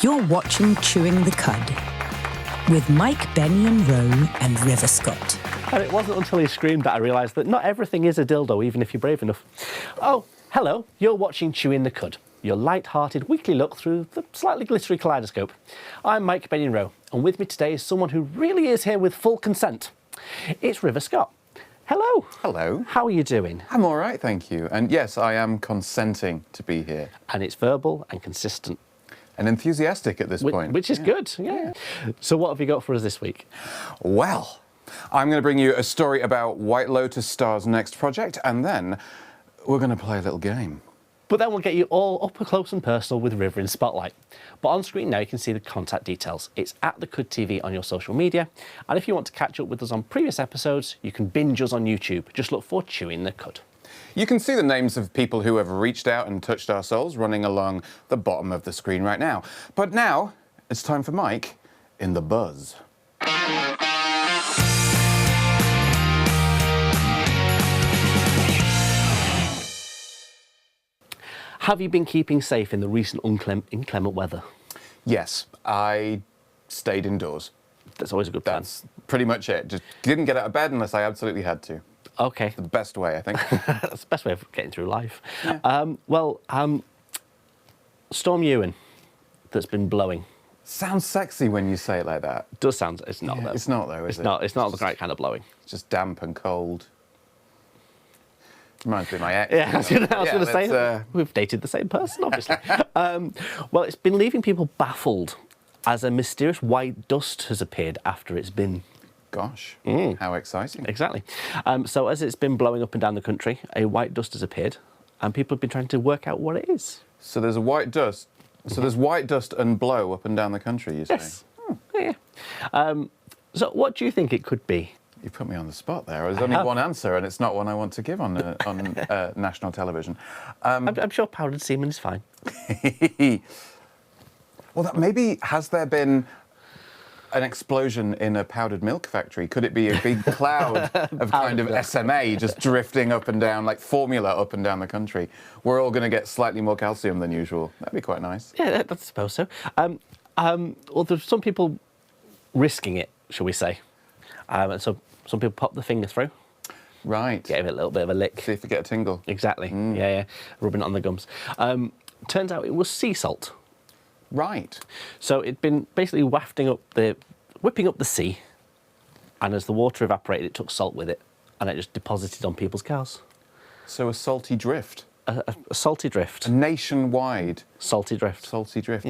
You're watching Chewing the Cud with Mike, Benny and Roe and River Scott. And it wasn't until he screamed that I realised that not everything is a dildo, even if you're brave enough. Oh, hello, you're watching Chewing the Cud, your light-hearted weekly look through the slightly glittery kaleidoscope. I'm Mike, Benny and Roe, and with me today is someone who really is here with full consent. It's River Scott. Hello. Hello. How are you doing? I'm all right, thank you. And yes, I am consenting to be here. And it's verbal and consistent. And enthusiastic at this point. Which is good, yeah. So what have you got for us this week? Well, I'm going to bring you a story about White Lotus Star's next project, and then we're going to play a little game. But then we'll get you all up close and personal with River in Spotlight. But on screen now you can see the contact details. It's at the Cud TV on your social media. And if you want to catch up with us on previous episodes, you can binge us on YouTube. Just look for Chewing the Cud. You can see the names of people who have reached out and touched our souls running along the bottom of the screen right now. But now, it's time for Mike in the Buzz. Have you been keeping safe in the recent inclement weather? Yes, I stayed indoors. That's always a good plan. That's pretty much it. Just didn't get out of bed unless I absolutely had to. Okay. The best way, I think. That's the best way of getting through life. Yeah. Storm Ewan that's been blowing. Sounds sexy when you say it like that. Does sound, it's not though. It's not though, is it? It's not the right kind of blowing. It's just damp and cold. Reminds me of my ex. Yeah, I was going to say, we've dated the same person, obviously. Well, it's been leaving people baffled as a mysterious white dust has appeared after it's been. Gosh, how exciting. Exactly. So as it's been blowing up and down the country, a white dust has appeared and people have been trying to work out what it is. So there's a white dust. So there's white dust and blow up and down the country, you say? Yes. Yeah. So what do you think it could be? You put me on the spot there. There's only one answer, and it's not one I want to give on national television. I'm sure powdered semen is fine. Well, maybe has there been an explosion in a powdered milk factory? Could it be a big cloud of kind of SMA just drifting up and down, like formula up and down the country? We're all going to get slightly more calcium than usual. That'd be quite nice. Yeah, I suppose so. Well, there's some people risking it, shall we say. And so some people pop the finger through. Right. Give it a little bit of a lick. See if you get a tingle. Exactly. Yeah. Rubbing it on the gums. Turns out it was sea salt. Right. So it'd been basically whipping up the sea, and as the water evaporated, it took salt with it, and it just deposited on people's cars. So a salty drift. A salty drift. A nationwide salty drift. Salty drift.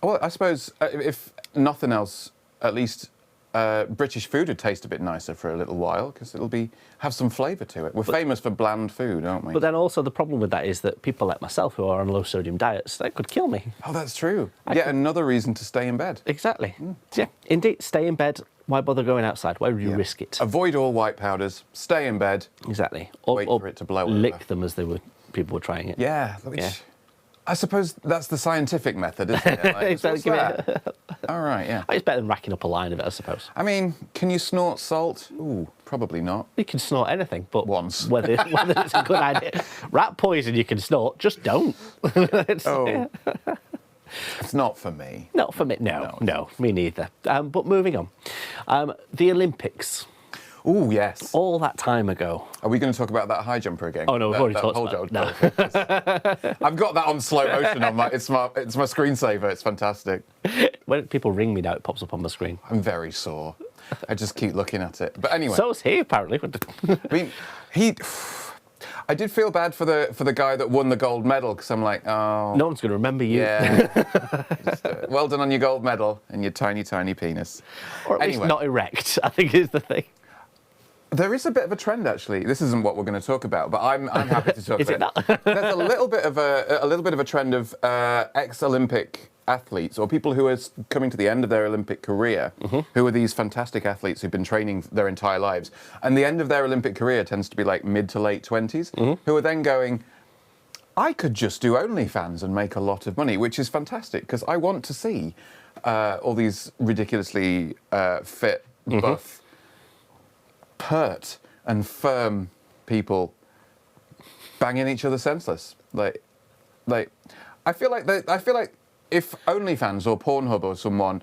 Well, I suppose if nothing else, at least British food would taste a bit nicer for a little while because it'll have some flavour to it. We're famous for bland food, aren't we? But then also the problem with that is that people like myself who are on low-sodium diets, that could kill me. Oh, that's true. Another reason to stay in bed. Exactly. Yeah, indeed. Stay in bed. Why bother going outside? Why would you risk it? Avoid all white powders. Stay in bed. Exactly. Wait for it to blow over. Lick them as people were trying it. Yeah. I suppose that's the scientific method, isn't it? Like, exactly. All right, yeah. It's better than racking up a line of it, I suppose. I mean, can you snort salt? Ooh, probably not. You can snort anything, but once. Whether it's a good idea. Rat poison you can snort, just don't. It's not for me. Not for me. No, me neither. But moving on. The Olympics. Oh, yes. All that time ago. Are we going to talk about that high jumper again? Oh, no, we've already talked about it. No. I've got that on slow motion on it's my screensaver. It's fantastic. When people ring me now, it pops up on the screen. I'm very sore. I just keep looking at it. But anyway. So is he, apparently. I mean, I did feel bad for the guy that won the gold medal because I'm like, oh. No one's going to remember you. Yeah. Well done on your gold medal and your tiny, tiny penis. Or at least not erect, I think is the thing. There is a bit of a trend, actually. This isn't what we're going to talk about, but I'm happy to talk about it. There's a little bit of a trend of ex-Olympic athletes or people who are coming to the end of their Olympic career, who are these fantastic athletes who've been training their entire lives, and the end of their Olympic career tends to be like mid to late 20s, who are then going, I could just do OnlyFans and make a lot of money, which is fantastic because I want to see all these ridiculously fit, buff, pert and firm people banging each other senseless. Like I feel like if OnlyFans or Pornhub or someone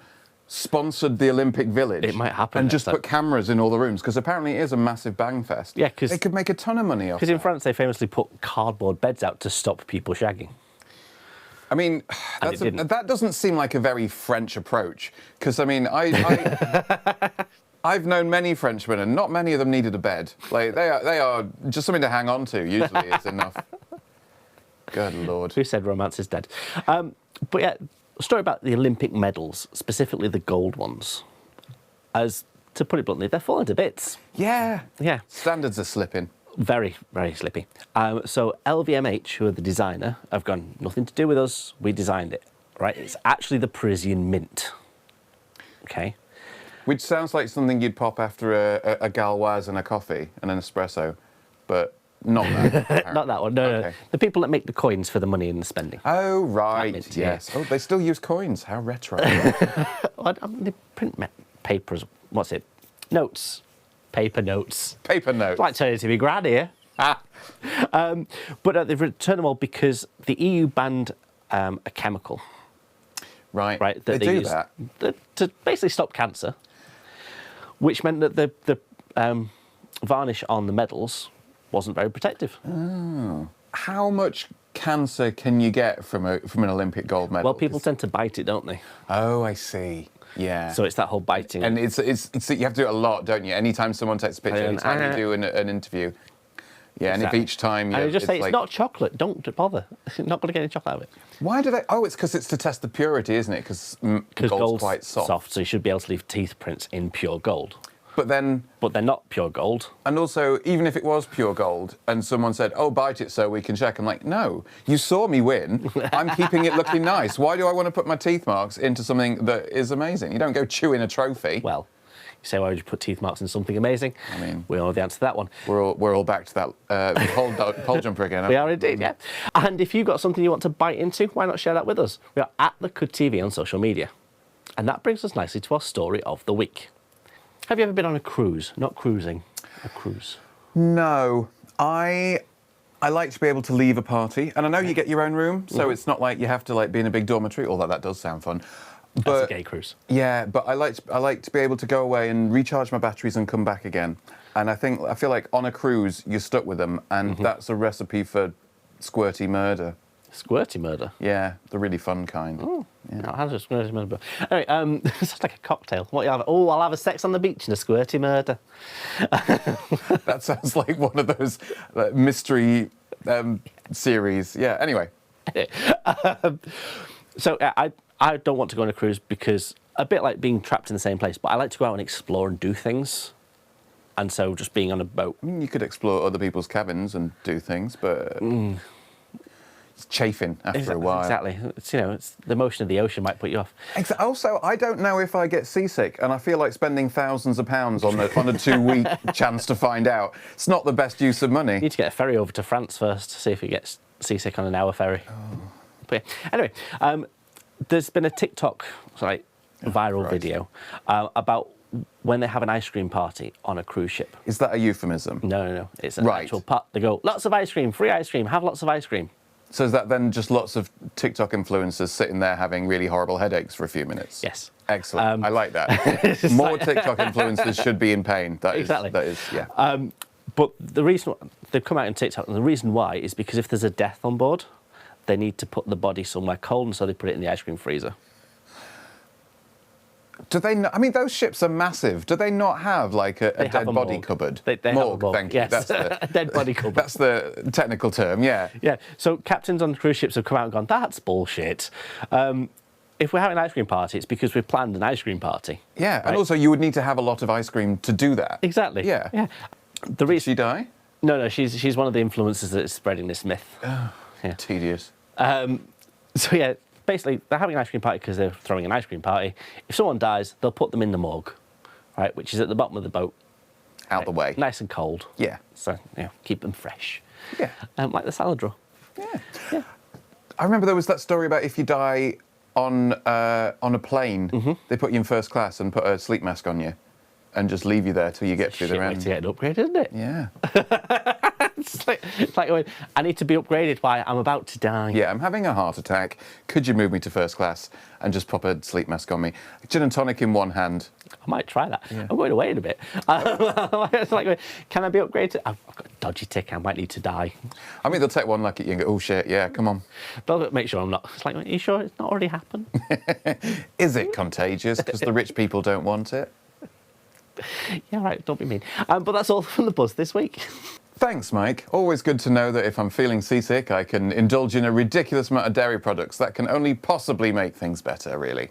sponsored the Olympic Village, It might happen and next just time. put cameras in all the rooms, because apparently it is a massive bang fest. Yeah, 'cause- they could make a ton of money off. Because in that. France, they famously put cardboard beds out to stop people shagging. I mean, And it didn't. that doesn't seem like a very French approach. Because I mean, I've known many Frenchmen, and not many of them needed a bed. Like they are just something to hang on to. Usually, is enough. Good Lord. Who said romance is dead? But yeah, a story about the Olympic medals, specifically the gold ones. As to put it bluntly, they're falling to bits. Yeah. Yeah. Standards are slipping. Very, very slippy. So LVMH, who are the designer, have gone, nothing to do with us, we designed it, right? It's actually the Parisian Mint, okay? Which sounds like something you'd pop after a Gauloise and a coffee and an espresso, but not that. Not that one, no, no. Okay. The people that make the coins for the money and the spending. Oh, right, Mint, yes. yeah. Oh, they still use coins. How retro. They print papers, what's it? Notes. Paper notes. Paper notes. It's like turning to be grand here. But they've returned them all because the EU banned a chemical. Right. Right, They that do use that. to basically stop cancer, which meant that the varnish on the medals wasn't very protective. How much cancer can you get from an Olympic gold medal? Well, people tend to bite it, don't they? Oh, I see. Yeah. So it's that whole biting. And it's you have to do it a lot, don't you? Anytime someone takes a picture, anytime you do an interview. Yeah, Exactly. and if each time you... And they just say, like, it's not chocolate, don't bother. You're not going to get any chocolate out of it. Why do they... Oh, it's because it's to test the purity, isn't it? Because gold's quite soft. So you should be able to leave teeth prints in pure gold. But then... But they're not pure gold. And also, even if it was pure gold and someone said, oh, bite it so we can check, I'm like, no, you saw me win. I'm keeping it looking nice. Why do I want to put my teeth marks into something that is amazing? You don't go chewing a trophy. Well, you say, why would you put teeth marks in something amazing? I mean... We all know the answer to that one. We're all back to that pole jumper again. We are indeed, yeah. And if you've got something you want to bite into, why not share that with us? We are at the Cud TV on social media. And that brings us nicely to our story of the week. Have you ever been on a cruise? Not cruising, a cruise. No, I like to be able to leave a party, and I know you get your own room, so it's not like you have to like be in a big dormitory. Although that does sound fun. But, That's a gay cruise. Yeah, but I like to be able to go away and recharge my batteries and come back again. And I feel like on a cruise you're stuck with them, and that's a recipe for squirty murder. Squirty murder? Yeah, the really fun kind. Oh, yeah. How's a squirty murder? Anyway, it's like a cocktail. What you have? Oh, I'll have a sex on the beach and a squirty murder. That sounds like one of those mystery series. Yeah. Anyway. So I don't want to go on a cruise because a bit like being trapped in the same place, but I like to go out and explore and do things. And so just being on a boat. I mean, you could explore other people's cabins and do things, but it's chafing after a while. Exactly. It's, it's the motion of the ocean might put you off. Also, I don't know if I get seasick, and I feel like spending thousands of pounds on a 2-week chance to find out. It's not the best use of money. You need to get a ferry over to France first to see if you get seasick on an hour ferry. Oh. But yeah. Anyway, there's been a TikTok viral video about when they have an ice cream party on a cruise ship. Is that a euphemism? No. It's an actual part. They go, lots of ice cream, free ice cream, have lots of ice cream. So is that then just lots of TikTok influencers sitting there having really horrible headaches for a few minutes? Yes. Excellent. I like that. More TikTok influencers should be in pain. Exactly. That is, yeah. But the reason they've come out in TikTok, and the reason why is because if there's a death on board, they need to put the body somewhere cold, and so they put it in the ice cream freezer. Do they not, I mean, those ships are massive. Do they not have like a dead body morgue. cupboard? They have a morgue, thank you. yes. That's A dead body cupboard. That's the technical term, yeah. Yeah, so captains on cruise ships have come out and gone, that's bullshit. If we're having an ice cream party, it's because we've planned an ice cream party. Yeah, right? and also you would need to have a lot of ice cream to do that. Exactly. Yeah. Did she die? No, she's one of the influencers that is spreading this myth. Oh, yeah. Tedious. So yeah, basically they're having an ice cream party because they're throwing an ice cream party. If someone dies, they'll put them in the morgue, right, which is at the bottom of the boat. Out the way. Nice and cold. Yeah. So, keep them fresh. Yeah. Like the salad drawer. Yeah. I remember there was that story about if you die on a plane, they put you in first class and put a sleep mask on you and just leave you there till you get through the Shit way end. to get an upgrade, isn't it? Yeah. It's like going, I need to be upgraded. Why? I'm about to die. Yeah, I'm having a heart attack. Could you move me to first class and just pop a sleep mask on me? Gin and tonic in one hand. I might try that. Yeah. I'm going away in a bit. It's like, can I be upgraded? I've got a dodgy tick. I might need to die. I mean, they'll take one look at you and go, oh shit, yeah, come on. They'll make sure I'm not. It's like, are you sure it's not already happened? Is it contagious? Because the rich people don't want it. Yeah, right. Don't be mean. But that's all from the buzz this week. Thanks, Mike. Always good to know that if I'm feeling seasick, I can indulge in a ridiculous amount of dairy products that can only possibly make things better, really.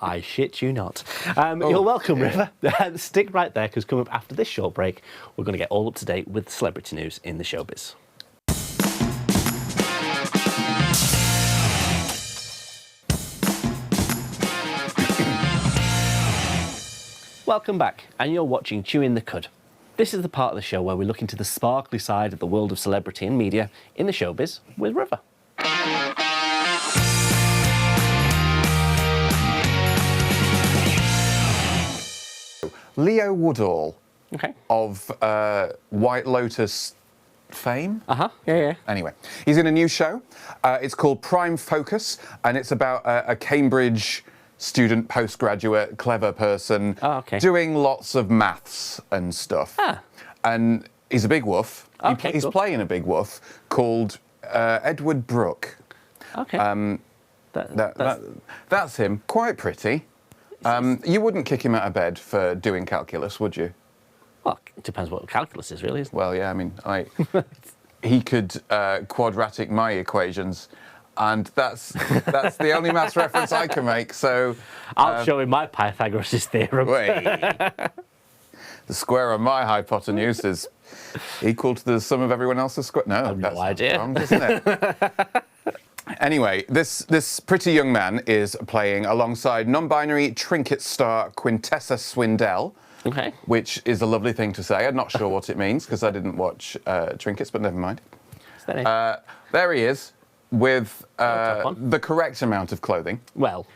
I shit you not. You're welcome, River. Stick right there, because coming up after this short break, we're going to get all up to date with celebrity news in the showbiz. Welcome back, and you're watching Chewing the Cud. This is the part of the show where we look into the sparkly side of the world of celebrity and media in the showbiz with River. Leo Woodall Okay. of White Lotus fame. Yeah. Anyway, he's in a new show. It's called Prime Focus, and it's about a Cambridge student, postgraduate, clever person doing lots of maths and stuff. And he's a big woof. He's playing a big woof called Edward Brooke. Okay. That's him. Quite pretty. You wouldn't kick him out of bed for doing calculus, would you? Well, it depends what calculus is, really, isn't it? Well, yeah, I mean, he could quadratic my equations, and that's the only maths reference I can make, so... I'll show him my Pythagoras' theorem. Wait. The square of my hypotenuse is equal to the sum of everyone else's square. No, I've that's no idea. wrong, isn't it? Anyway, this pretty young man is playing alongside non-binary trinket star Quintessa Swindell, which is a lovely thing to say. I'm not sure what it means because I didn't watch Trinkets, but never mind. There he is with the correct amount of clothing. Well,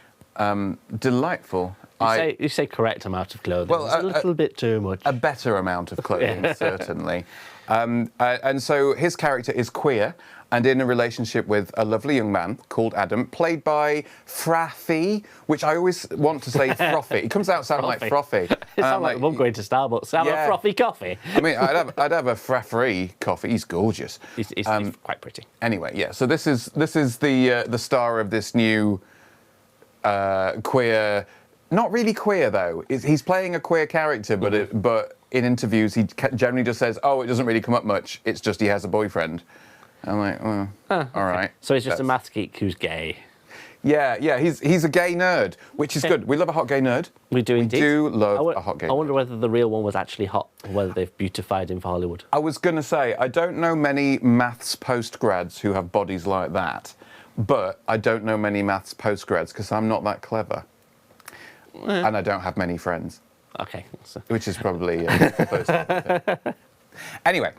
delightful. You say correct amount of clothing. Well, it's a little bit too much. A better amount of clothing, certainly. And so his character is queer and in a relationship with a lovely young man called Adam, played by Fraffy, which I always want to say Frothy. It comes out sounding like Frothy. It sounds like Mum going to Starbucks. Have a frothy coffee. I mean, I'd have a Fraffy coffee. He's gorgeous. He's quite pretty. Anyway, yeah. So this is the star of this new queer. Not really queer though. He's playing a queer character, but in interviews he generally just says, "Oh, it doesn't really come up much. It's just he has a boyfriend." I'm like, well, all right. So he's just a maths geek who's gay. Yeah. He's a gay nerd, which is good. We love a hot gay nerd. We do indeed. We do love a hot gay nerd. I wonder whether the real one was actually hot, or whether they've beautified him for Hollywood. I was going to say, I don't know many maths postgrads who have bodies like that, but I don't know many maths postgrads because I'm not that clever. And I don't have many friends. Okay. Which is probably Anyway,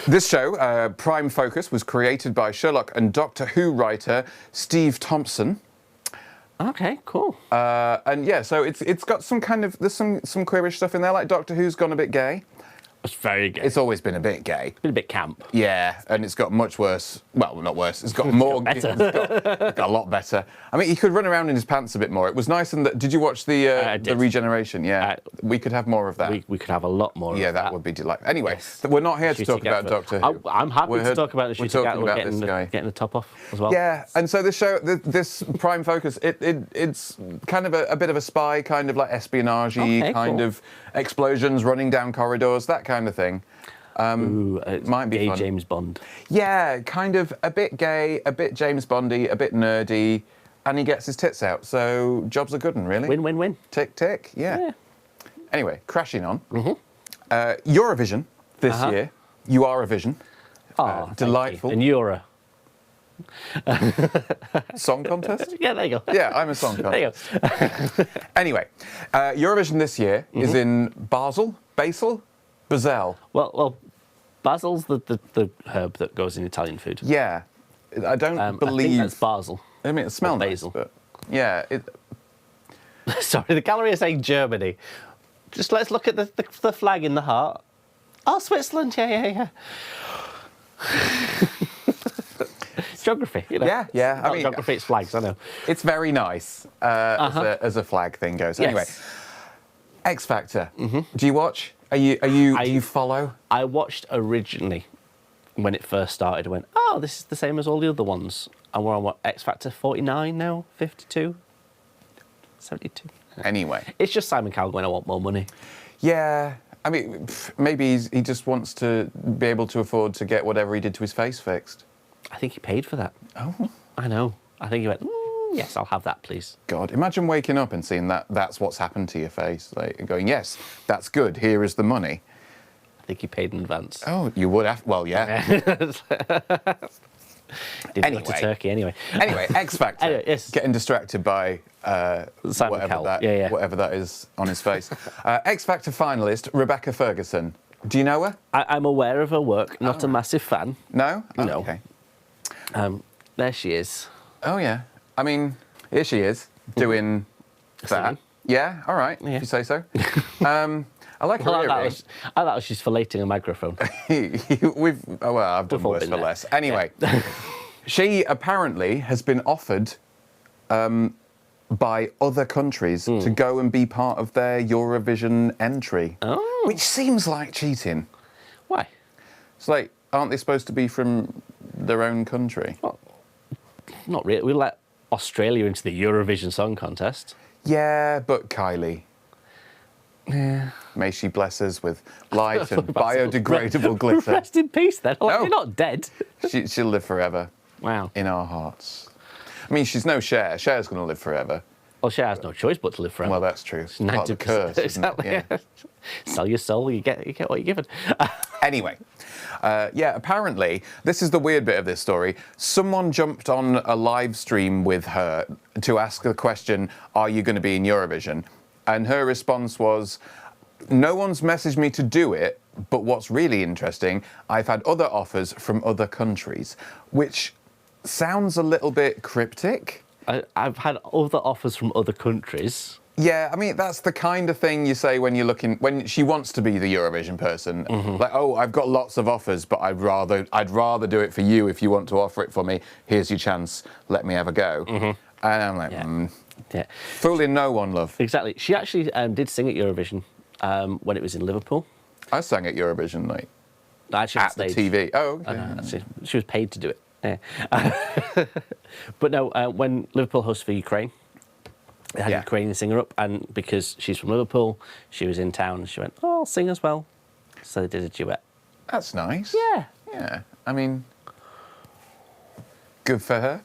this show, Prime Focus, was created by Sherlock and Doctor Who writer Steve Thompson. Okay, cool. And yeah, so it's got some kind of, there's some queerish stuff in there, like Doctor Who's gone a bit gay. It's very gay. It's always been a bit gay. It's been a bit camp. Yeah, and it's got much worse. Well, not worse. It's got more. Better. It's got a lot better. I mean, he could run around in his pants a bit more. It was nice. And did you watch the regeneration? Yeah, we could have more of that. We could have a lot more. Yeah, of that would be delightful. Anyway, we're not here to talk about Doctor Who. I'm happy to talk about the shooting talking about this guy getting the top off as well. Yeah, and so this show, this Prime Focus, it's kind of a bit of a spy, kind of like espionage-y, kind of explosions, running down corridors, that kind of thing. It might be fun. James Bond. Yeah, kind of a bit gay, a bit James Bondy, a bit nerdy, and he gets his tits out. So jobs are good, and really. Win, win, win. Tick, tick. Yeah. Anyway, crashing on. Eurovision this year. You are a vision. Delightful. And you're a song contest. Yeah, there you go. Yeah, I'm a song contest. There you go. Anyway, Eurovision this year is in Basel. Well, basil's the herb that goes in Italian food. Yeah, I don't believe. I think that's basil. I mean, it smells nice, basil. but yeah. Sorry, the gallery is saying Germany. Just let's look at the flag in the heart. Oh, Switzerland. Yeah. It's geography, you know. Yeah, yeah. Not geography, it's flags, I know. It's very nice as a flag thing goes. Yes. Anyway, X Factor. Do you watch? Do you follow? I watched originally when it first started. I went, oh, this is the same as all the other ones. And we're on what, X Factor 49 now, 52, 72. Anyway, it's just Simon Cowell going, I want more money. Yeah. I mean, maybe he just wants to be able to afford to get whatever he did to his face fixed. I think he paid for that. Oh. I know. I think he went, yes, I'll have that, please. God, imagine waking up and seeing that's what's happened to your face. Like, and going, yes, that's good. Here is the money. I think he paid in advance. Oh, you would have? Well, yeah. Didn't go to Turkey anyway. Anyway, X Factor. Anyway, yes. Getting distracted by Simon Cowell. Whatever that is on his face. X Factor finalist, Rebecca Ferguson. Do you know her? I'm aware of her work, not a massive fan. No? Oh, No. Okay. There she is. Oh, yeah. I mean, here she is, doing that. Singing. Yeah, all right, if you say so. I like her earring. I thought she's filleting a microphone. I've done worse for less. Anyway, she apparently has been offered by other countries to go and be part of their Eurovision entry, which seems like cheating. Why? It's like, aren't they supposed to be from their own country? Well, not really. We let Australia into the Eurovision Song Contest. Yeah, but Kylie. Yeah. May she bless us with light and biodegradable glitter. Rest in peace, then. Like, No. You're not dead. She'll live forever. Wow. In our hearts. I mean, she's no Cher. Cher's going to live forever. Well, Cher has no choice but to live forever. Well, that's true. It's part of the 90%, curse, isn't it? exactly. Yeah. Sell your soul, you get what you're given. Anyway, apparently, this is the weird bit of this story. Someone jumped on a live stream with her to ask the question, are you going to be in Eurovision? And her response was, no one's messaged me to do it, but what's really interesting, I've had other offers from other countries, which sounds a little bit cryptic. I've had other offers from other countries. Yeah, I mean, that's the kind of thing you say when you're looking, when she wants to be the Eurovision person. Like, oh, I've got lots of offers, but I'd rather do it for you if you want to offer it for me. Here's your chance. Let me have a go. And I'm like, Yeah. Fooling no one, love. Exactly. She actually did sing at Eurovision when it was in Liverpool. I sang at Eurovision, like, Actually, at the TV. Oh, okay. Actually, she was paid to do it. Yeah. But no, when Liverpool hosted for Ukraine, they had a Ukrainian singer up, and because she's from Liverpool, she was in town, and she went, oh, I'll sing as well. So they did a duet. That's nice. Yeah. Yeah. I mean, good for her.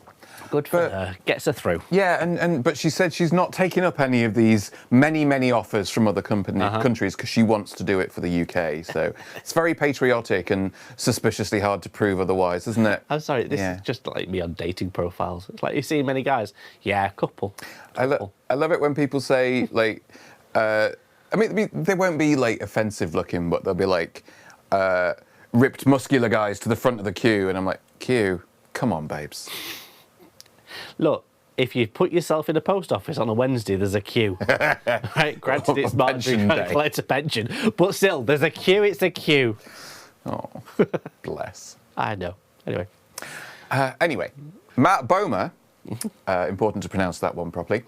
Good for her. Gets her through. Yeah, but she said she's not taking up any of these many offers from other countries because she wants to do it for the UK. So it's very patriotic and suspiciously hard to prove otherwise, isn't it? I'm sorry, this is just like me on dating profiles. It's like, you see many guys? Yeah, couple. I love it when people say, like, I mean, they won't be, like, offensive looking, but they'll be like, ripped muscular guys to the front of the queue. And I'm like, queue? Come on, babes. Look, if you put yourself in a post office on a Wednesday, there's a queue. Right? Granted, it's March, you can't collect a pension. But still, there's a queue, it's a queue. Oh, bless. I know. Anyway. Anyway, Matt Bomer, important to pronounce that one properly,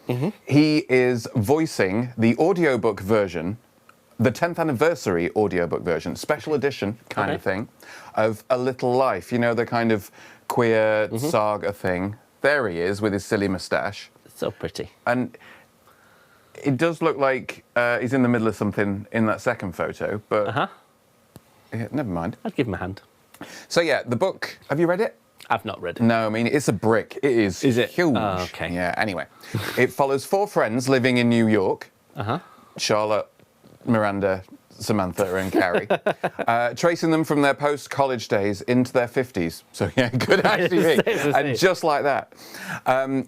he is voicing the audiobook version, the 10th anniversary audiobook version, special edition kind of thing, of A Little Life. You know, the kind of queer saga thing. There he is with his silly moustache. So pretty. And it does look like he's in the middle of something in that second photo, but never mind. I'd give him a hand. So yeah, the book, have you read it? I've not read it. No, I mean, it's a brick. It is it? huge. Oh, okay. Yeah, anyway. It follows 4 friends living in New York. Charlotte, Miranda, Samantha and Carrie, tracing them from their post-college days into their 50s. So yeah, good actually be. And just like that.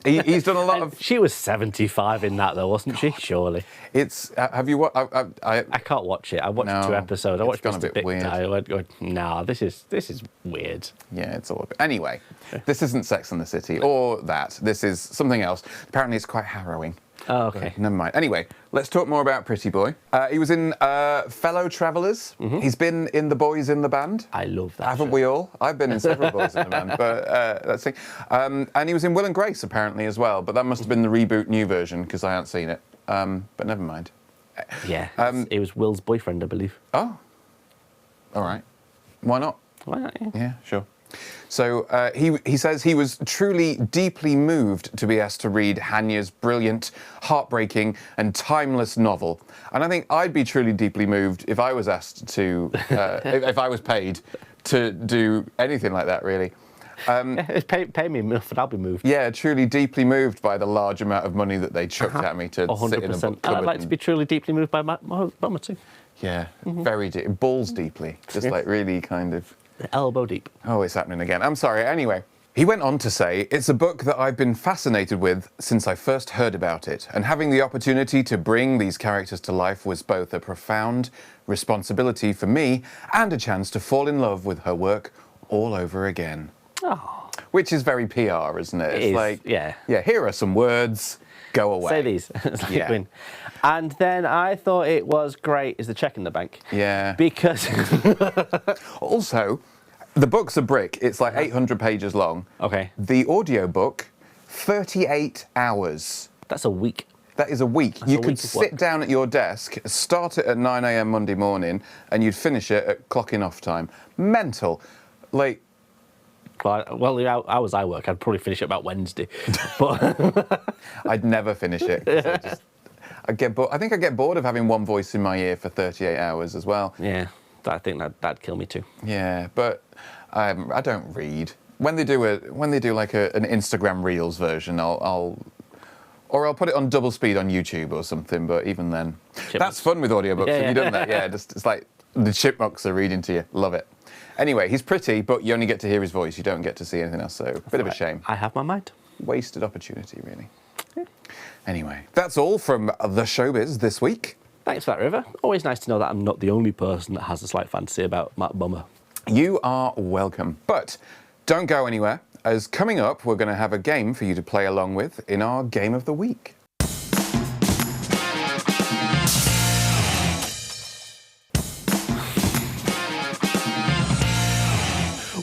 He's done a lot of... She was 75 in that though, wasn't she? Surely. It's... have you watched... I can't watch it. I watched 2 episodes. I watched gone a bit weird. I went, nah, this is weird. Yeah, it's all a bit... Anyway, this isn't Sex and the City or that. This is something else. Apparently it's quite harrowing. Oh, okay. Never mind. Anyway, let's talk more about Pretty Boy. He was in Fellow Travellers. He's been in The Boys in the Band. I love that. Haven't we all? I've been in several Boys in the Band, but let's see. And he was in Will and Grace, apparently, as well, but that must have been the reboot new version, because I haven't seen it. But never mind. Yeah, it was Will's boyfriend, I believe. Oh. All right. Why not? Why not? Yeah. Yeah, sure. So he says he was truly deeply moved to be asked to read Hanya's brilliant, heartbreaking and timeless novel. And I think I'd be truly deeply moved if I was asked to, if I was paid to do anything like that, really. Pay me enough and I'll be moved. Yeah, truly deeply moved by the large amount of money that they chucked at me to 100%. sit in a book cupboard. I'd like to be truly deeply moved by my mama too. Yeah, very deep, balls deeply, just like really kind of... Elbow deep. Oh, it's happening again. I'm sorry. Anyway, he went on to say, it's a book that I've been fascinated with since I first heard about it, and having the opportunity to bring these characters to life was both a profound responsibility for me and a chance to fall in love with her work all over again. Oh. Which is very PR, isn't it? It's is, like, yeah, here are some words, go away. say these. It's like Yeah. win. And then I thought it was great is the check in the bank. Yeah. Because Also, the book's a brick. It's like 800 pages long. Okay. The audiobook, 38 hours. that's a week. That is a week. That's you a could week of work. sit down at your desk, start it at 9 a.m. Monday morning, and you'd finish it at clocking off time. Mental. Like, Well, the hours I work, I'd probably finish it about Wednesday. But I'd never finish it. 'Cause I get bored. I think I get bored of having one voice in my ear for 38 hours as well. yeah, I think that'd kill me too. Yeah, but I don't read. When they do like an Instagram Reels version, I'll put it on double speed on YouTube or something. But even then, that's fun with audiobooks. Yeah, Have you yeah. done that? Yeah, it's like the chipmunks are reading to you. Love it. Anyway, he's pretty, but you only get to hear his voice. You don't get to see anything else. So bit of a shame. I have my mind. Wasted opportunity, really. Anyway, that's all from the showbiz this week. Thanks for that, River. Always nice to know that I'm not the only person that has a slight fantasy about Matt Bummer. You are welcome. But don't go anywhere, as coming up, we're going to have a game for you to play along with in our Game of the Week.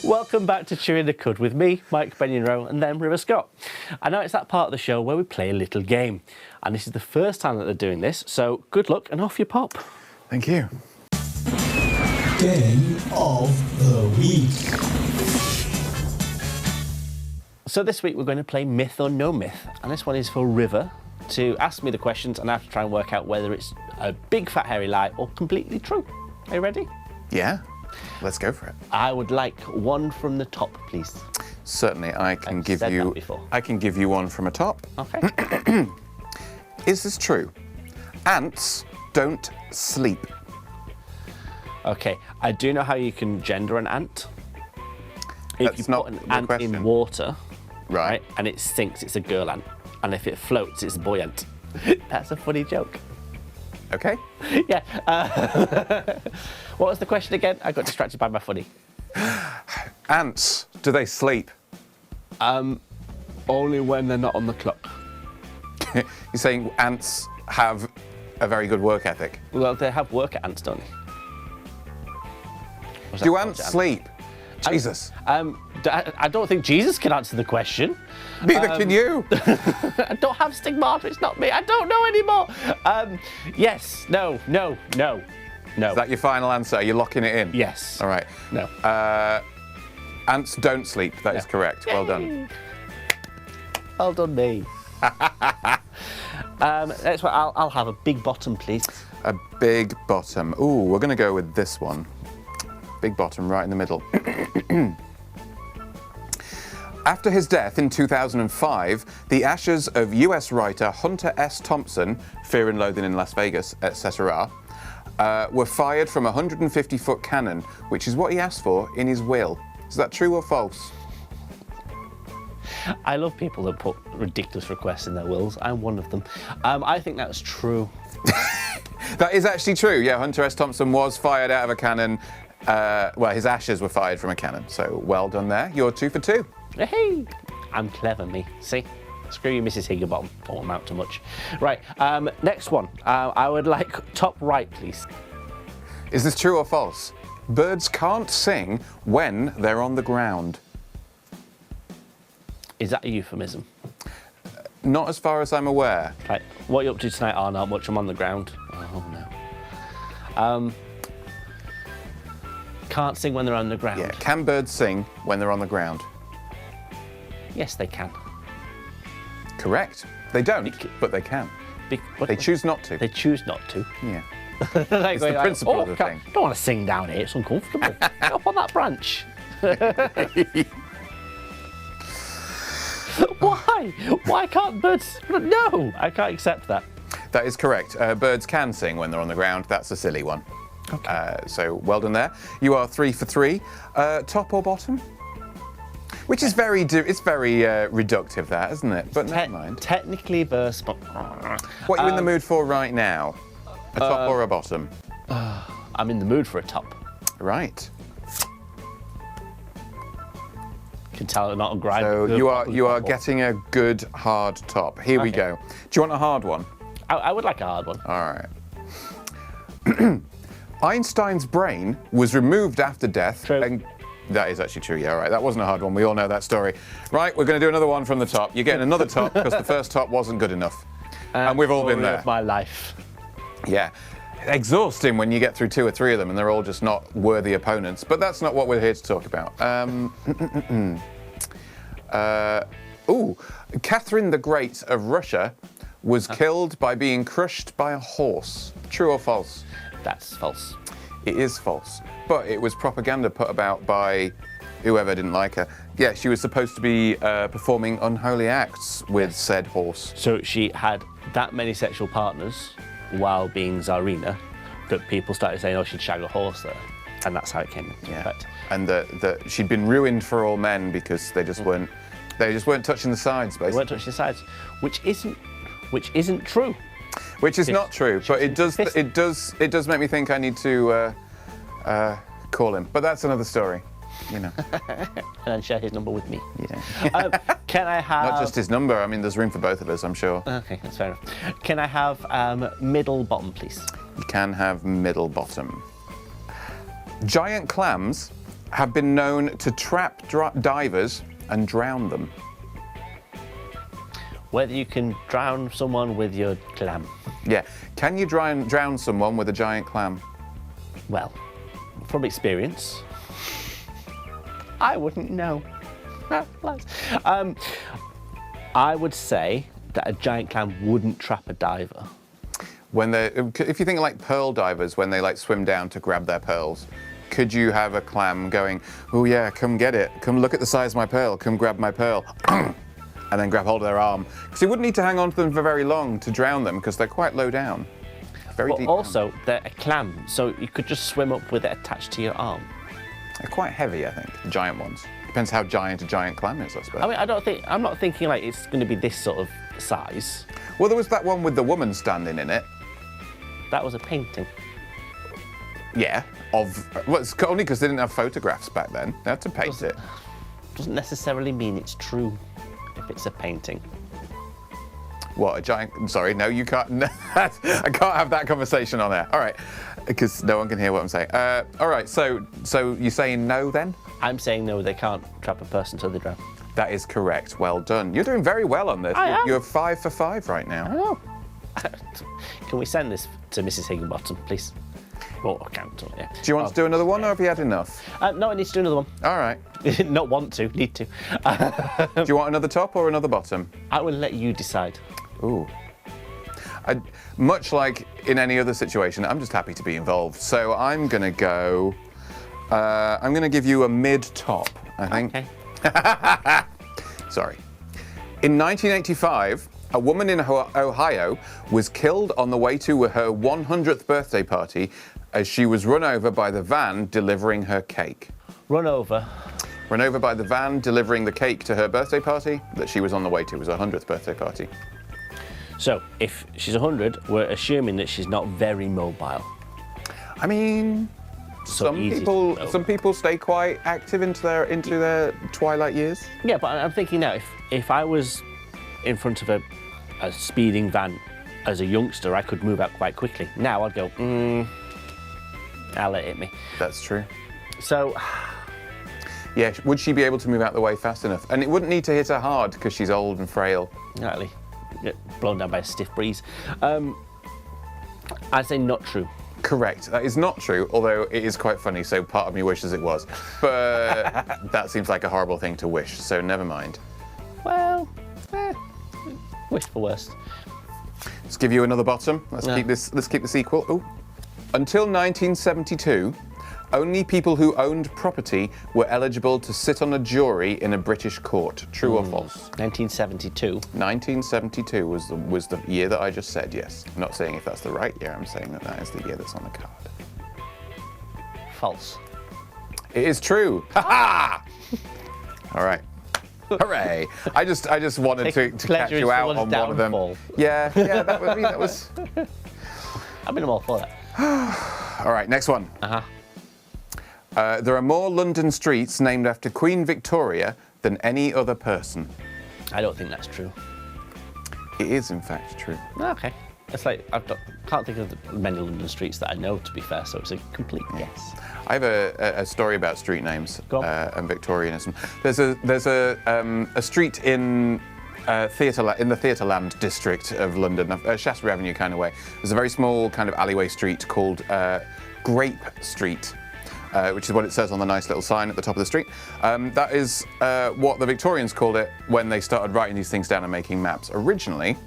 Welcome back to Chewing the Cud with me, Mike Benyon-Rowe, and then River Scott. I know it's that part of the show where we play a little game, and this is the first time that they're doing this, so good luck and off you pop. Thank you. Game of the Week. So this week we're going to play Myth or No Myth, and this one is for River to ask me the questions, and I have to try and work out whether it's a big fat hairy lie or completely true. Are you ready? Yeah, let's go for it. I would like one from the top, please. Certainly, I can I've give said you. that before. I can give you one from a top. Okay. Is this true? Ants don't sleep. Okay, I do know how you can gender an ant. If That's you not put an the ant question. in water, Right. and it sinks, it's a girl ant. And if it floats, it's a boy ant. That's a funny joke. Okay. Yeah. What was the question again? I got distracted by my funny. Ants, do they sleep? Only when they're not on the clock. You're saying ants have a very good work ethic. Well, they have worker ants, don't they? Was that Do called ants ant? sleep? Jesus. I don't think Jesus can answer the question. Neither can you. I don't have stigmata, it's not me. I don't know anymore. Yes, no. Is that your final answer? Are you locking it in? Yes. All right. No. Ants don't sleep. That is correct. Well done. Well done, me. That's what I'll have a big bottom, please. A big bottom. Ooh, we're going to go with this one. Big bottom right in the middle. After his death in 2005, the ashes of US writer Hunter S. Thompson, Fear and Loathing in Las Vegas, etc., were fired from a 150-foot cannon, which is what he asked for in his will. Is that true or false? I love people that put ridiculous requests in their wills. I'm one of them. I think that's true. That is actually true. Yeah, Hunter S. Thompson was fired out of a cannon. Well, his ashes were fired from a cannon. So well done there. You're 2 for 2. Hey, I'm clever, me. See? Screw you, Mrs. Higginbottom. Don't amount to much. Right, next one. I would like top right, please. Is this true or false? Birds can't sing when they're on the ground. Is that a euphemism? Not as far as I'm aware. Like, what are you up to tonight? Oh, not much. I'm on the ground. Oh, no. Can't sing when they're on the ground. Yeah. Can birds sing when they're on the ground? Yes, they can. Correct. They don't, but they can. They choose not to. They choose not to. Yeah. Like It's the principle of the thing. Don't want to sing down here. It's uncomfortable. Get up on that branch. Why? Why can't birds? No, I can't accept that. That is correct. Birds can sing when they're on the ground. That's a silly one. Okay. So well done there. You are 3 for 3. Top or bottom? Which is very reductive, that, isn't it? But never mind. Technically verse, but What are you in the mood for right now? A top or a bottom? I'm in the mood for a top. Right. Can tell I'm not a grind. So you are getting a good hard top. Here we go. Do you want a hard one? I would like a hard one. All right. Einstein's brain was removed after death. True. And that is actually true, yeah, all right. That wasn't a hard one. We all know that story. Right, we're going to do another one from the top. You're getting another top because the first top wasn't good enough. And we've all been Story there. of my life. Yeah. Exhausting when you get through 2 or 3 of them and they're all just not worthy opponents. But that's not what we're here to talk about. Catherine the Great of Russia was killed by being crushed by a horse. True or false? That's false. It is false. But it was propaganda put about by whoever didn't like her. Yeah, she was supposed to be performing unholy acts with said horse. So she had that many sexual partners while being Tsarina that people started saying, oh, she'd shag a horse there. And that's how it came into effect. And that she'd been ruined for all men because they just weren't touching the sides, basically. They weren't touching the sides, which isn't true. Which is not true, but it does make me think I need to call him. But that's another story, you know. And then share his number with me. Yeah. Can I have... Not just his number. I mean, there's room for both of us, I'm sure. Okay, that's fair enough. Can I have middle bottom, please? You can have middle bottom. Giant clams have been known to trap divers and drown them. Whether you can drown someone with your clam. Yeah. Can you drown someone with a giant clam? Well, from experience, I wouldn't know. I would say that a giant clam wouldn't trap a diver. If you think like pearl divers, when they like swim down to grab their pearls, could you have a clam going, oh yeah, come get it, come look at the size of my pearl, come grab my pearl, and then grab hold of their arm? Because you wouldn't need to hang on to them for very long to drown them because they're quite low down. Very deep. But also, they're a clam, so you could just swim up with it attached to your arm. They're quite heavy, I think, the giant ones. Depends how giant a giant clam is, I suppose. I mean, I'm not thinking like it's going to be this sort of size. Well, there was that one with the woman standing in it. That was a painting. Yeah, it's only because they didn't have photographs back then. They had to paint it. Doesn't necessarily mean it's true if it's a painting. What, a giant... Sorry, no, you can't... I can't have that conversation on there. All right, because no one can hear what I'm saying. All right, so you're saying no then? I'm saying no, they can't trap a person till they drown. That is correct. Well done. You're doing very well on this. I am. You're 5 for 5 right now. I know. Can we send this to Mrs. Higginbottom, please? Well, I can't. Yeah. Do you want to do another one, or have you had enough? No, I need to do another one. All right. Not want to, need to. Do you want another top or another bottom? I will let you decide. Ooh. Much like in any other situation, I'm just happy to be involved. So I'm going to go... I'm going to give you a mid-top, I think. Okay. Sorry. In 1985, a woman in Ohio was killed on the way to her 100th birthday party as she was run over by the van delivering her cake. Run over by the van delivering the cake to her birthday party that she was on the way to. It was her 100th birthday party. So, if she's 100, we're assuming that she's not very mobile. I mean, some people stay quite active into their twilight years. Yeah, but I'm thinking now, if I was in front of a speeding van as a youngster, I could move out quite quickly. Now I'd go, I'll let it hit me. That's true. So, yeah, would she be able to move out the way fast enough? And it wouldn't need to hit her hard because she's old and frail. exactly, get blown down by a stiff breeze. I'd say not true. Correct. That is not true, although it is quite funny, so part of me wishes it was. But that seems like a horrible thing to wish, so never mind. Well, wish for worst. Let's give you another bottom. Let's keep this equal. Ooh. Until 1972, only people who owned property were eligible to sit on a jury in a British court. True or false? 1972. 1972 was the year that I just said, yes. I'm not saying if that's the right year, I'm saying that is the year that's on the card. False. It is true. Ha ha! All right. Hooray! I just wanted to catch you out on one of them. Yeah, that was. I mean, I'm all for that. All right, next one. There are more London streets named after Queen Victoria than any other person. I don't think that's true. It is, in fact, true. Okay. It's like, can't think of many London streets that I know, to be fair, so it's a complete guess. I have a story about street names and Victorianism. There's a street in the Theatreland district of London, Shaftesbury Avenue kind of way. There's a very small kind of alleyway street called Grape Street. Which is what it says on the nice little sign at the top of the street. That is what the Victorians called it when they started writing these things down and making maps. Originally,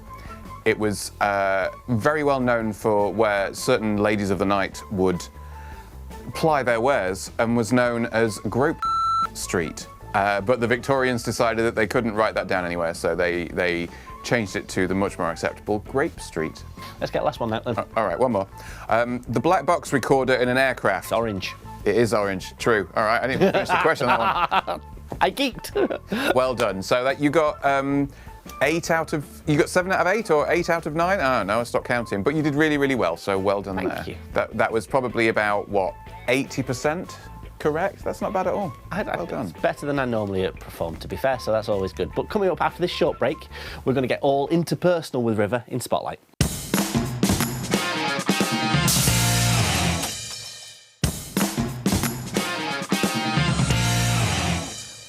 it was very well known for where certain ladies of the night would ply their wares and was known as Grope Street. But the Victorians decided that they couldn't write that down anywhere, so they changed it to the much more acceptable Grape Street. Let's get the last one now, then. All right, one more. The black box recorder in an aircraft. It's orange. It is orange, true. All right, I didn't even finish the question on that one. I geeked. Well done. So that you got 7 out of 8 or 8 out of 9? Oh no, I stopped counting. But you did really, really well. So well done there. Thank you. That was probably about what, 80% correct? That's not bad at all. Well done. It's better than I normally perform, to be fair. So that's always good. But coming up after this short break, we're going to get all interpersonal with River in Spotlight.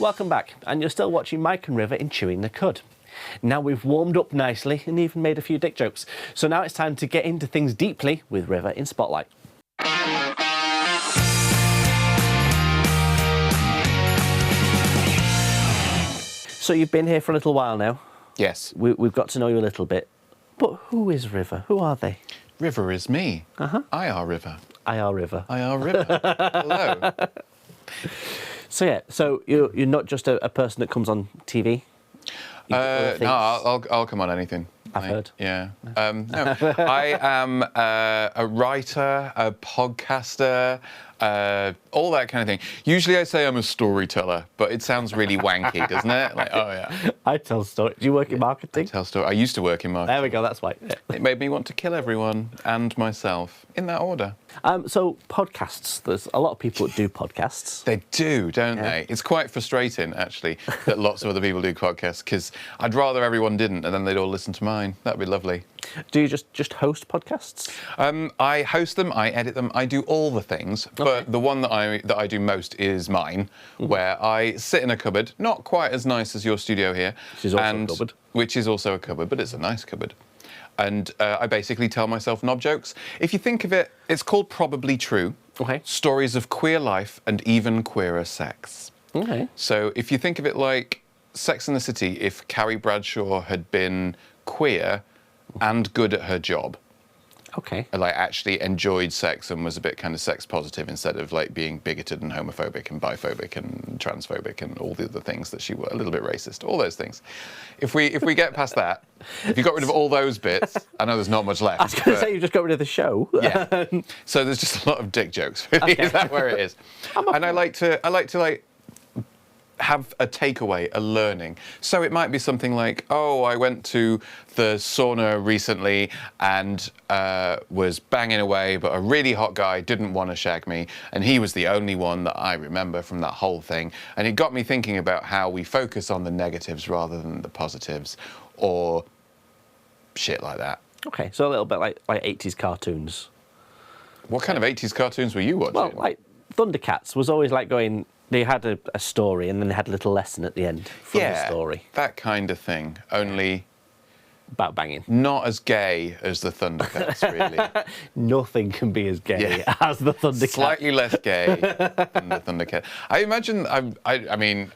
Welcome back, and you're still watching Mike and River in Chewing the Cud. Now we've warmed up nicely and even made a few dick jokes, so now it's time to get into things deeply with River in Spotlight. So you've been here for a little while now. Yes. We've got to know you a little bit. But who is River? Who are they? River is me. I are River. I are River. I are River. Hello. So yeah, so you're not just a person that comes on TV? No, I'll come on anything. I've heard. Yeah. No, I am a writer, a podcaster, all that kind of thing. Usually I say I'm a storyteller, but it sounds really wanky, doesn't it? Like, oh yeah. I tell stories. Do you work in marketing? I tell stories. I used to work in marketing. There we go, that's why. It made me want to kill everyone and myself, in that order. So podcasts, there's a lot of people that do podcasts. They do, don't they? It's quite frustrating, actually, that lots of other people do podcasts, because I'd rather everyone didn't, and then they'd all listen to mine. That'd be lovely. Do you just host podcasts? I host them, I edit them, I do all the things, but the one that I do most is mine, where I sit in a cupboard, not quite as nice as your studio here. Which is also a cupboard. Which is also a cupboard, but it's a nice cupboard. And I basically tell myself knob jokes. If you think of it, it's called Probably True. Okay. Stories of queer life and even queerer sex. Okay. So if you think of it like Sex and the City, if Carrie Bradshaw had been queer and good at her job. Okay. Like actually enjoyed sex and was a bit kind of sex positive instead of like being bigoted and homophobic and biphobic and transphobic and all the other things that she was, a little bit racist, all those things. If we get past that, if you got rid of all those bits, I know there's not much left. I was going to say you just got rid of the show. Yeah. So there's just a lot of dick jokes. Really. Okay. Is that where it is? And I like to have a takeaway, a learning. So it might be something like, oh, I went to the sauna recently and was banging away, but a really hot guy didn't want to shag me, and he was the only one that I remember from that whole thing. And it got me thinking about how we focus on the negatives rather than the positives. or shit like that. Okay, so a little bit like 80s cartoons. What kind of 80s cartoons were you watching? Well, like Thundercats was always like going. They had a story and then they had a little lesson at the end from the story. That kind of thing. Only about banging. not as gay as the Thundercats, really. Nothing can be as gay as the Thundercats. Slightly less gay than the Thundercats. I imagine. I mean,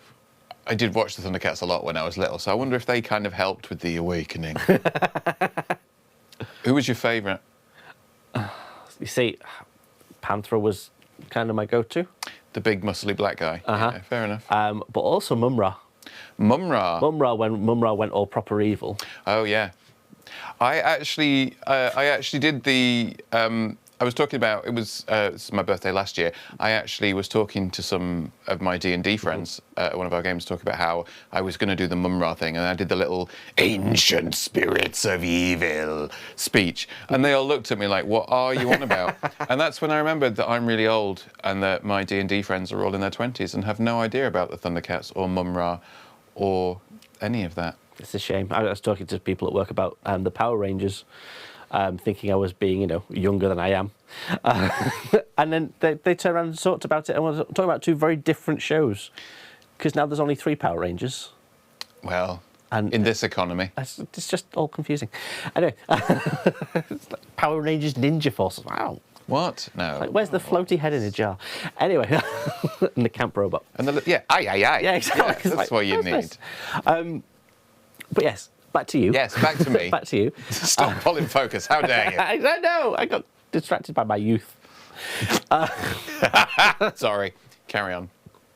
I did watch the Thundercats a lot when I was little, so I wonder if they kind of helped with the awakening. Who was your favourite? You see, Panthera was kind of my go-to. The big muscly black guy. Yeah, fair enough. But also Mumra. Mumra went all proper evil. Oh yeah, I actually did the. I was talking about it was my birthday last year. I actually was talking to some of my D&D friends at one of our games, talking about how I was going to do the Mumra thing, and I did the little ancient spirits of evil speech, and they all looked at me like, "What are you on about?" And that's when I remembered that I'm really old, and that my D&D friends are all in their 20s and have no idea about the Thundercats or Mumra or any of that. It's a shame. I was talking to people at work about the Power Rangers, thinking I was being, younger than I am. And then they turned around and talked about it, and we're talking about two very different shows. Because now there's only 3 Power Rangers. Well, and in this economy. It's just all confusing. Anyway, it's like Power Rangers Ninja Force. Wow. What? No. Like, where's the floaty head in a jar? Anyway, and the camp robot. And aye. Yeah, exactly. That's what you need. Nice. But yes, back to you. Yes, back to me. Back to you. Stop pulling focus. How dare you? I know. I got distracted by my youth. Sorry. Carry on.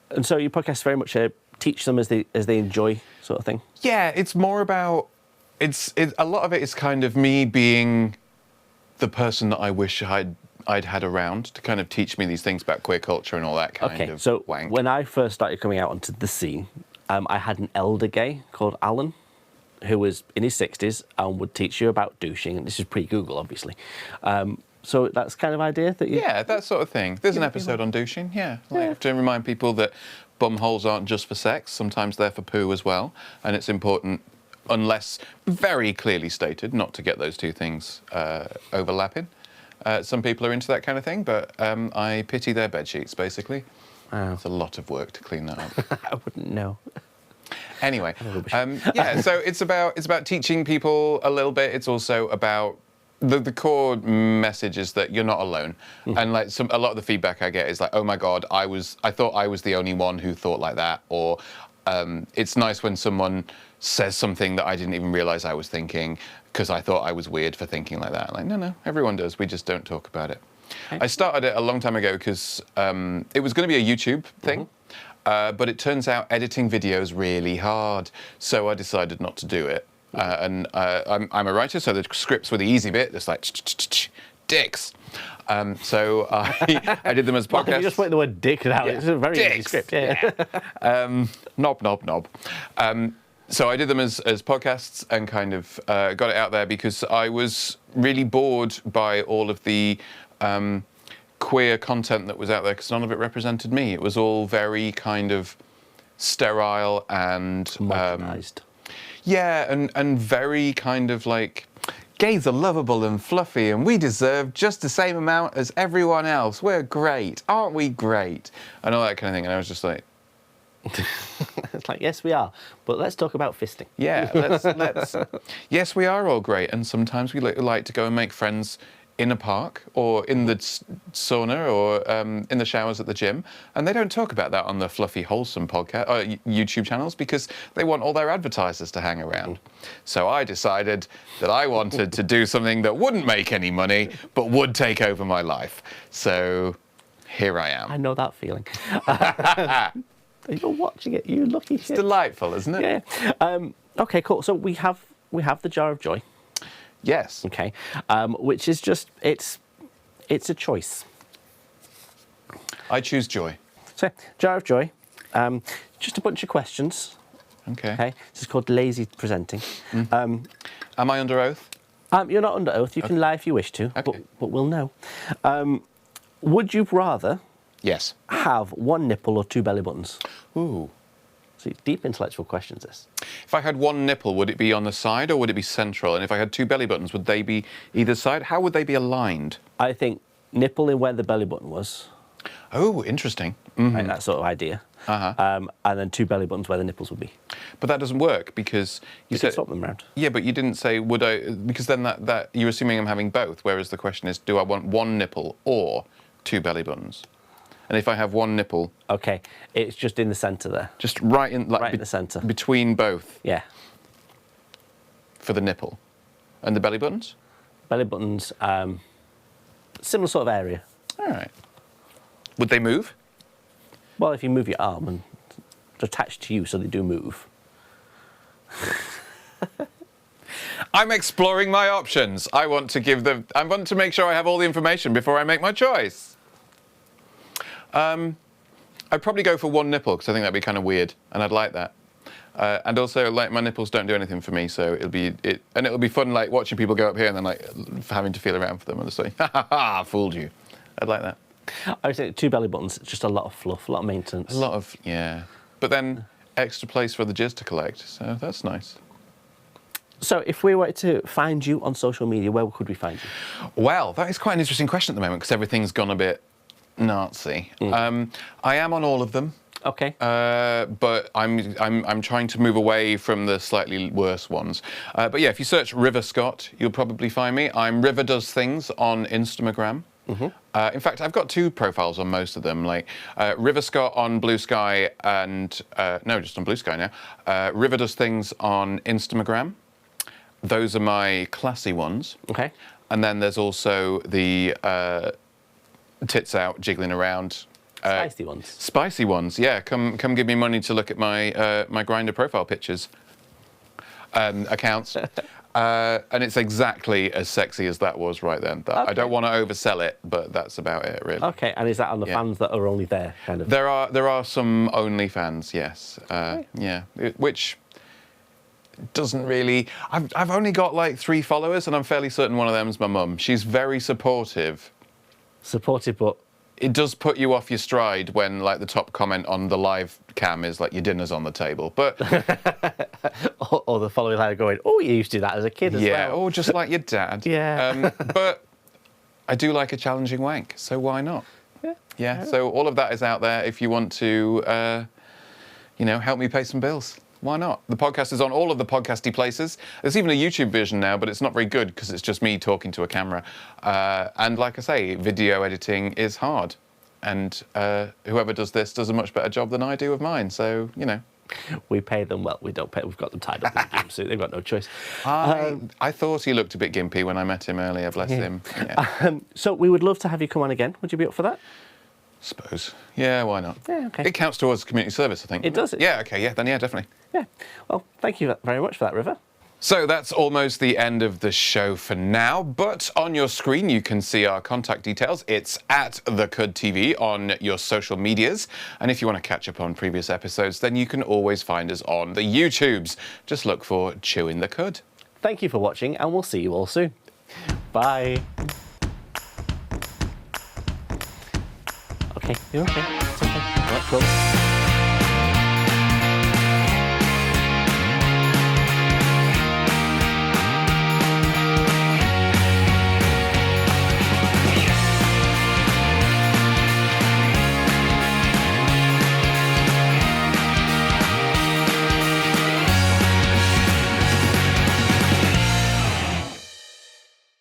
And so your podcast very much teach them as they enjoy, sort of thing. Yeah, it's more about a lot of it is kind of me being the person that I wish I'd had around to kind of teach me these things about queer culture and all that kind of so wank. When I first started coming out onto the scene, I had an elder gay called Alan, who was in his 60s and would teach you about douching. And this is pre-Google, obviously. So that's kind of idea that you... Yeah, that sort of thing. There's an episode on douching, yeah. I have to remind people that bum holes aren't just for sex. Sometimes they're for poo as well. And it's important, unless very clearly stated, not to get those two things overlapping. Some people are into that kind of thing, but I pity their bed sheets, basically. Oh. It's a lot of work to clean that up. I wouldn't know. Anyway, so it's about teaching people a little bit. It's also about the core message is that you're not alone. And like a lot of the feedback I get is like, oh my God, I thought I was the only one who thought like that. Or it's nice when someone says something that I didn't even realize I was thinking because I thought I was weird for thinking like that. Like, no, everyone does. We just don't talk about it. Okay. I started it a long time ago because it was going to be a YouTube thing. But it turns out editing videos really hard, so I decided not to do it. I'm a writer, so the scripts were the easy bit. It's like dicks. So I did them as podcasts. You just put the word dick out. Yeah. It's a very easy script. Yeah. Knob. So I did them as podcasts and kind of got it out there because I was really bored by all of the queer content that was out there because none of it represented me. It was all very kind of sterile and homogenized. And very kind of like gays are lovable and fluffy and we deserve just the same amount as everyone else. We're great, aren't we great? And all that kind of thing. And I was just like, it's like, yes, we are, but let's talk about fisting. Yeah, let's. Yes, we are all great, and sometimes we like to go and make friends in a park or in the sauna or in the showers at the gym, and they don't talk about that on the fluffy, wholesome podcast or YouTube channels because they want all their advertisers to hang around. So I decided that I wanted to do something that wouldn't make any money but would take over my life. So here I am. I know that feeling. You're watching it, you lucky shit. It's delightful, isn't it? Yeah. Okay, cool. So we have the jar of joy. Yes. Okay. Which is just it's a choice. I choose joy. So jar of joy. Just a bunch of questions. Okay. Okay. This is called lazy presenting. Am I under oath? You're not under oath. You can lie if you wish to, okay. but we'll know. Would you rather? Yes. Have one nipple or two belly buttons? Ooh. See, deep intellectual questions, this. If I had one nipple, would it be on the side or would it be central? And if I had two belly buttons, would they be either side? How would they be aligned? I think nipple in where the belly button was. Oh, interesting. Right, that sort of idea. And then two belly buttons where the nipples would be. But that doesn't work because you could said swap them around. Yeah, but you didn't say would I, because then that you're assuming I'm having both. Whereas the question is, do I want one nipple or two belly buttons? And if I have one nipple, okay, it's just in the centre there. Just right in, like right in the centre, between both. Yeah. For the nipple, and the belly buttons. Belly buttons, similar sort of area. All right. Would they move? Well, if you move your arm and it's attached to you, so they do move. I'm exploring my options. I want to make sure I have all the information before I make my choice. I'd probably go for one nipple because I think that'd be kind of weird, and I'd like that. And also, like, my nipples don't do anything for me, so it'll be fun, like watching people go up here and then like having to feel around for them and just say, ha ha ha, fooled you. I'd like that. I would say two belly buttons, just a lot of fluff, a lot of maintenance. A lot of, yeah. But then extra place for the jizz to collect, so that's nice. So if we were to find you on social media, where could we find you? Well, that is quite an interesting question at the moment because everything's gone a bit Nazi. I am on all of them. Okay. But I'm trying to move away from the slightly worse ones. But yeah, if you search River Scott, you'll probably find me. I'm River Does Things on Instagram. In fact, I've got two profiles on most of them, like River Scott on Blue Sky and no, just on Blue Sky now. River Does Things on Instagram. Those are my classy ones. Okay. And then there's also the tits out, jiggling around. Spicy ones. Spicy ones, yeah. Come give me money to look at my my Grindr profile pictures accounts. And it's exactly as sexy as that was right then. Okay. I don't want to oversell it, but that's about it, really. Okay, and is that on the fans that are only there, kind of? There are some OnlyFans, yes. Yeah, which doesn't really. I've only got like 3 followers, and I'm fairly certain one of them is my mum. She's very supportive. Supportive, but it does put you off your stride when, like, the top comment on the live cam is like, your dinner's on the table. But or the following line going, oh, you used to do that as a kid as well. Yeah, or just like your dad. Yeah. But I do like a challenging wank, so why not? Yeah. So all of that is out there if you want to, help me pay some bills. Why not? The podcast is on all of the podcasty places. There's even a YouTube version now, but it's not very good because it's just me talking to a camera. And like I say, video editing is hard. And whoever does this does a much better job than I do of mine. So, We pay them well. We don't pay. We've got them tied up in the jumpsuit. They've got no choice. I thought he looked a bit gimpy when I met him earlier, bless him. Yeah. So we would love to have you come on again. Would you be up for that? Suppose. Yeah, why not? Yeah, okay. It counts towards community service, I think. It does. Yeah, okay, yeah, then yeah, definitely. Yeah. Well, thank you very much for that, River. So that's almost the end of the show for now, but on your screen you can see our contact details. It's at The Cud TV on your social medias. And if you want to catch up on previous episodes, then you can always find us on the YouTubes. Just look for Chewing the Cud. Thank you for watching, and we'll see you all soon. Bye. Okay, you're okay. It's okay. Right, cool.